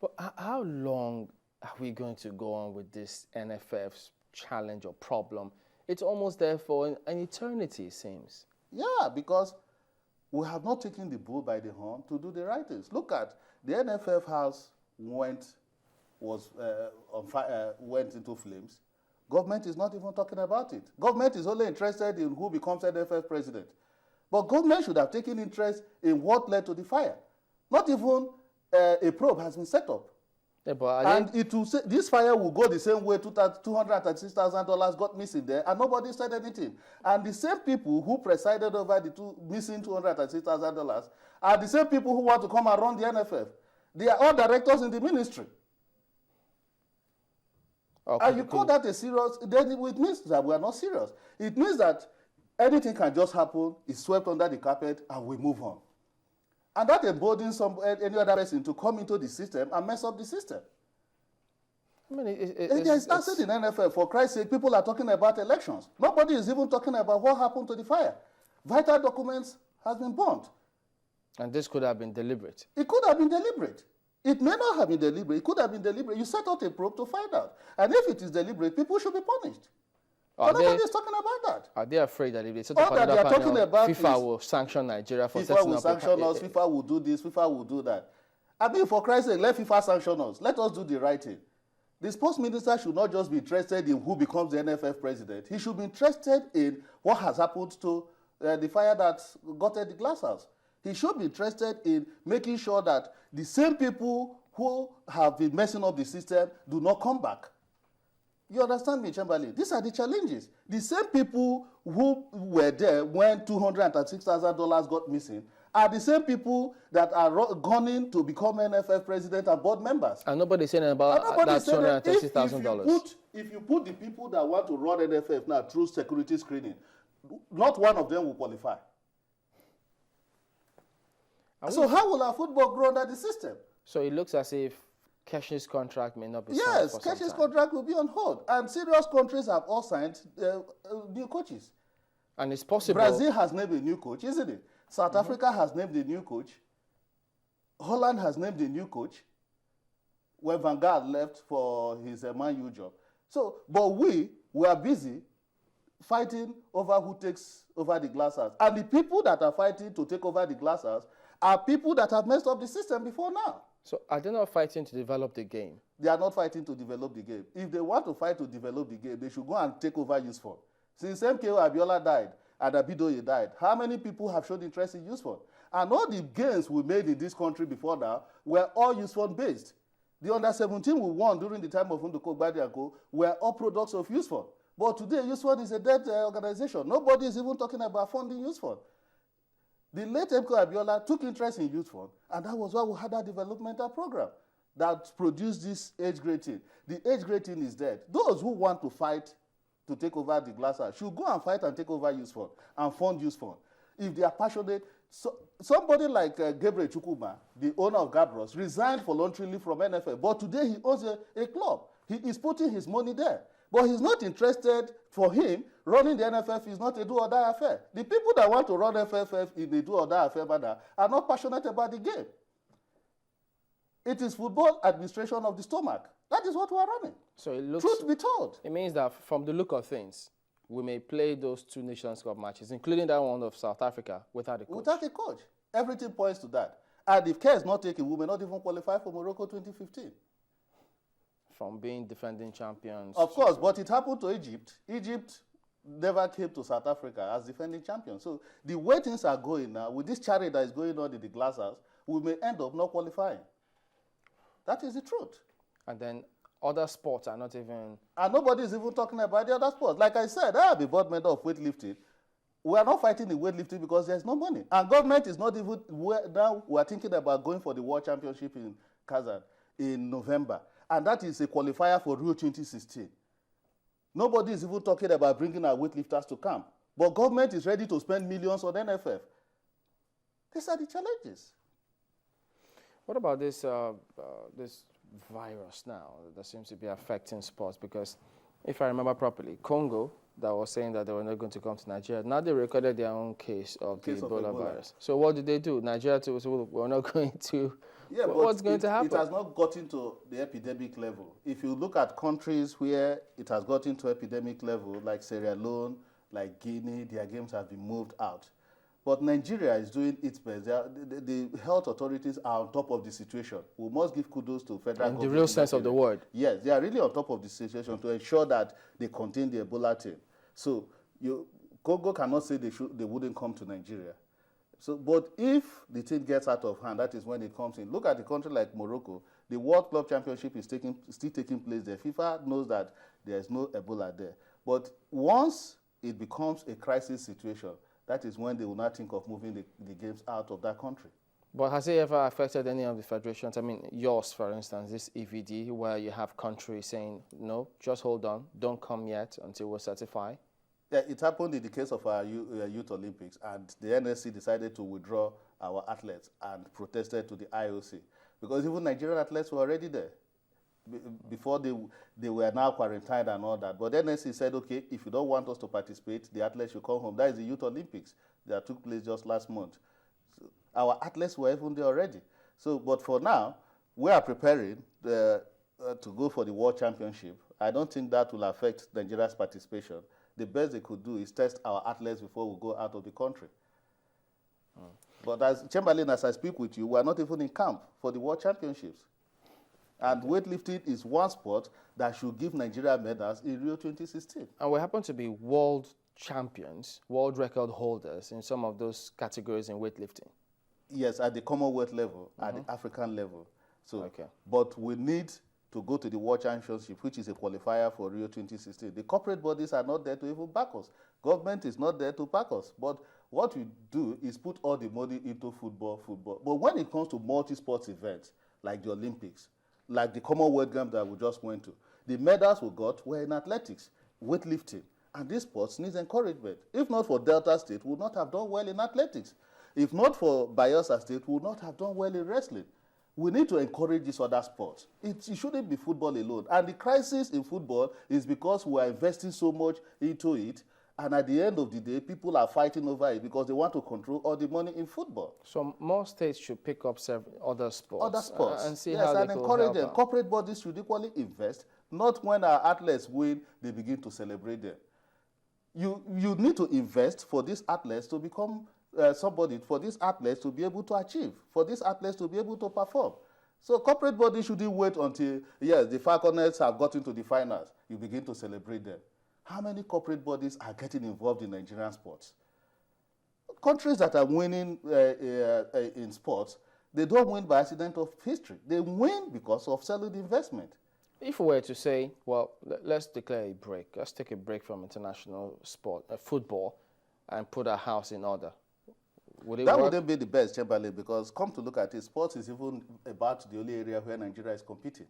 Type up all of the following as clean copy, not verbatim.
But how long are we going to go on with this NFF's challenge or problem? It's almost there for an eternity, it seems. Yeah, because we have not taken the bull by the horn to do the right things. Look at the NFF house went into flames. Government is not even talking about it. Government is only interested in who becomes NFF president. But government should have taken interest in what led to the fire. Not even a probe has been set up. Yeah, but and this fire will go the same way. $236,000 got missing there, and nobody said anything. And the same people who presided over the missing $236,000 are the same people who want to come and run the NFF. They are all directors in the ministry. Okay, and you call that a serious, then it means that we are not serious. It means that anything can just happen, it's swept under the carpet, and we move on. And that emboldens any other person to come into the system and mess up the system. I mean, it's started in NFL. For Christ's sake, people are talking about elections. Nobody is even talking about what happened to the fire. Vital documents has been burnt. And this could have been deliberate. It could have been deliberate. It may not have been deliberate. It could have been deliberate. You set out a probe to find out. And if it is deliberate, people should be punished. But nobody is talking about that. Are they afraid that if they set up another panel, FIFA will sanction Nigeria for setting up? FIFA will sanction us, FIFA will do this, FIFA will do that. I mean, for Christ's sake, let FIFA sanction us. Let us do the right thing. The sports minister should not just be interested in who becomes the NFF president. He should be interested in what has happened to the fire that got at the glass house. He should be interested in making sure that the same people who have been messing up the system do not come back. You understand me, Chamberlain? These are the challenges. The same people who were there when $236,000 got missing are the same people that are gunning to become NFF president and board members. And nobody's saying about that $236,000. If you put the people that want to run NFF now through security screening, not one of them will qualify. So how will our football grow under the system? So it looks as if Keshi's contract may not be signed. Yes, Keshi's contract will be on hold. And serious countries have all signed new coaches. And it's possible. Brazil has named a new coach, isn't it? South Africa has named a new coach. Holland has named a new coach when Van Gaal left for his Man U job. So, but we are busy fighting over who takes over the glass house. And the people that are fighting to take over the glass house are people that have messed up the system before now. So are they not fighting to develop the game? They are not fighting to develop the game. If they want to fight to develop the game, they should go and take over Youth Fund. Since MKO Abiola died and Abidoye died, how many people have shown interest in Youth Fund? And all the gains we made in this country before now were all Youth Fund based. The under-17 we won during the time of Ndoko Gbadi and Co. were all products of Youth Fund. But today, Youth Fund is a dead organization. Nobody is even talking about funding Youth Fund. The late MKO Abiola took interest in Youth Fund, and that was why we had that developmental program that produced this age rating. The age rating is dead. Those who want to fight to take over the glass house should go and fight and take over Youth Fund and fund Youth Fund. If they are passionate, somebody like Gabriel Chukwuma, the owner of Gabros, resigned voluntarily from NFL, but today he owns a club. He is putting his money there. But he's not interested. For him, running the NFF is not a do-or-die affair. The people that want to run FFF in a do-or-die affair manner are not passionate about the game. It is football administration of the stomach. That is what we are running. So it looks, truth be told. It means that from the look of things, we may play those two Nations Cup matches, including that one of South Africa, without a coach. Without a coach. Everything points to that. And if care is not taken, we may not even qualify for Morocco 2015. From being defending champions. Of course, but it happened to Egypt. Egypt never came to South Africa as defending champions. So the way things are going now, with this charity that is going on in the glass house, we may end up not qualifying. That is the truth. And then other sports are not even... And nobody is even talking about the other sports. Like I said, I have a board member of weightlifting. We are not fighting in weightlifting because there's no money. And government is not even... Now we are thinking about going for the World Championship in Kazan in November. And that is a qualifier for Rio 2016. Nobody is even talking about bringing our weightlifters to camp. But government is ready to spend millions on NFF. These are the challenges. What about this this virus now that seems to be affecting sports? Because if I remember properly, Congo, that was saying that they were not going to come to Nigeria, now they recorded their own case of the Ebola virus. So what did they do? Nigeria too, so we're not going to Yeah, but What's going to happen? It has not gotten to the epidemic level. If you look at countries where it has gotten to epidemic level, like Sierra Leone, like Guinea, their games have been moved out. But Nigeria is doing its best. The health authorities are on top of the situation. We must give kudos to federal government. In the real sense of the word. Yes, they are really on top of the situation to ensure that they contain the Ebola thing. So Congo cannot say they wouldn't come to Nigeria. So, but if the thing gets out of hand, that is when it comes in. Look at a country like Morocco. The World Club Championship is still taking place there. FIFA knows that there is no Ebola there. But once it becomes a crisis situation, that is when they will not think of moving the games out of that country. But has it ever affected any of the federations? I mean, yours, for instance, this EVD, where you have countries saying, no, just hold on, don't come yet until we certify. Yeah, it happened in the case of our Youth Olympics, and the NSC decided to withdraw our athletes and protested to the IOC. Because even Nigerian athletes were already there. Before they were now quarantined and all that. But the NSC said, okay, if you don't want us to participate, the athletes should come home. That is the Youth Olympics that took place just last month. So our athletes were even there already. So, but for now, we are preparing to go for the World Championship. I don't think that will affect Nigeria's participation. The best they could do is test our athletes before we go out of the country. But as Chamberlain, as I speak with you, we are not even in camp for the World Championships. And weightlifting is one sport that should give Nigeria medals in Rio 2016. And we happen to be world champions, world record holders in some of those categories in weightlifting. Yes, at the Commonwealth level, at the African level. So, okay. But we need to go to the World Championship, which is a qualifier for Rio 2016. The corporate bodies are not there to even back us. Government is not there to back us. But what we do is put all the money into football. But when it comes to multi-sports events, like the Olympics, like the Commonwealth Games that we just went to, the medals we got were in athletics, weightlifting, and these sports needs encouragement. If not for Delta State, we would not have done well in athletics. If not for Bayelsa State, we would not have done well in wrestling. We need to encourage these other sports. It shouldn't be football alone. And the crisis in football is because we are investing so much into it, and at the end of the day, people are fighting over it because they want to control all the money in football. So more states should pick up other sports. Other sports. And see yes, how they and encourage them. Corporate bodies should equally invest, not when our athletes win, they begin to celebrate them. You need to invest for these athletes to become somebody, for these athletes to be able to achieve, for these athletes to be able to perform. So corporate bodies shouldn't wait until, yes, the Falconets have gotten to the finals. You begin to celebrate them. How many corporate bodies are getting involved in Nigerian sports? Countries that are winning in sports, they don't win by accident of history. They win because of solid investment. If we were to say, well, let's declare a break. Let's take a break from international sport, football, and put our house in order. That wouldn't be the best, Chamberlain, because come to look at it, sports is even about the only area where Nigeria is competing.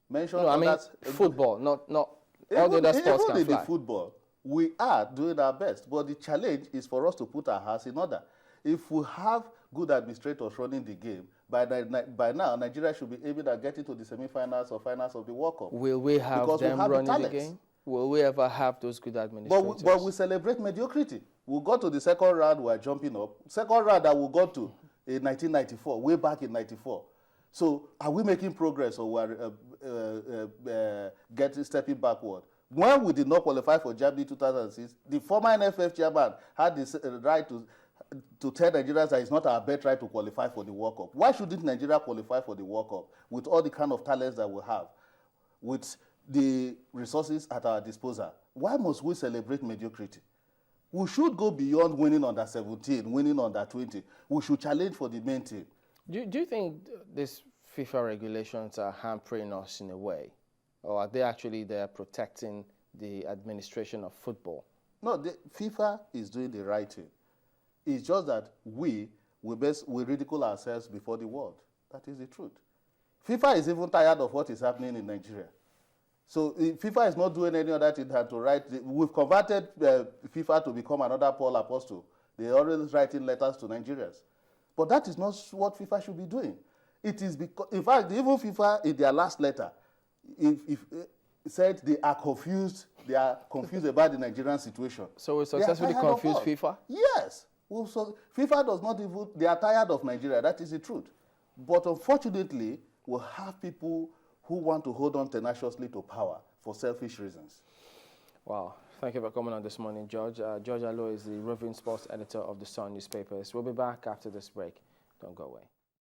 Mention no, I mean football, not all the other sports can fly. Even in the football, we are doing our best, but the challenge is for us to put our house in order. If we have good administrators running the game, by now, Nigeria should be able to get into the semi-finals or finals of the World Cup. Will we have them running the game? Will we ever have those good administrators? But we celebrate mediocrity. We'll go to the second round, we're jumping up. Second round that we'll go to in 1994, way back in 94. So are we making progress or we're stepping backward? When we did not qualify for Germany 2006, the former NFF chairman had this right to tell Nigerians that it's not our best right to qualify for the World Cup. Why shouldn't Nigeria qualify for the World Cup with all the kind of talents that we have, with the resources at our disposal? Why must we celebrate mediocrity? We should go beyond winning under 17, winning under 20. We should challenge for the main team. Do you think these FIFA regulations are hampering us in a way? Or are they actually there protecting the administration of football? No, FIFA is doing the right thing. It's just that we ridicule ourselves before the world. That is the truth. FIFA is even tired of what is happening in Nigeria. So FIFA is not doing any other thing than to write. We've converted FIFA to become another Paul Apostle. They're always writing letters to Nigerians. But that is not what FIFA should be doing. It is because, in fact, even FIFA, in their last letter, said they are confused about the Nigerian situation. So we successfully confused FIFA? Yes. So FIFA does not even, they are tired of Nigeria. That is the truth. But unfortunately, we'll have people who want to hold on tenaciously to power for selfish reasons. Wow. Thank you for coming on this morning, George. George Aluo is the roving sports editor of the Sun newspapers. We'll be back after this break. Don't go away.